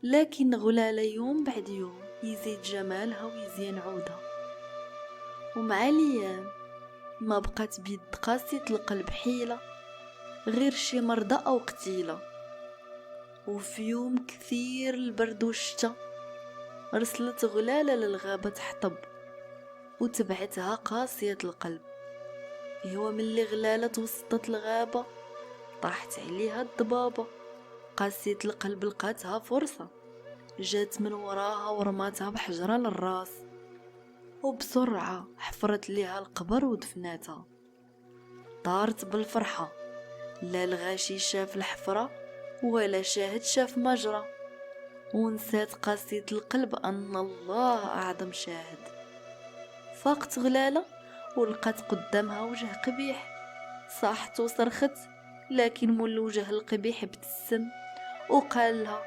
لكن غلالة يوم بعد يوم يزيد جمالها ويزين عودها. ومع الايام ما بقات بيد قاسية القلب حيلة غير شي مرضى او قتيلة. وفي يوم كثير البرد والشتا رسلت غلالة للغابة تحطب وتبعتها قاسية القلب. هو ملي غلالة توسطت الغابة طاحت عليها الضبابة. قاسية القلب لقاتها فرصة، جات من وراها ورماتها بحجرة للراس، وبسرعة حفرت ليها القبر ودفناتها. طارت بالفرحة، لا الغاشي شاف الحفرة ولا شاهد شاف مجرى، ونسات قاسية القلب أن الله أعظم شاهد. فاقت غلالة ولقات قدامها وجه قبيح، صاحت وصرخت، لكن مول الوجه القبيح ابتسم وقال لها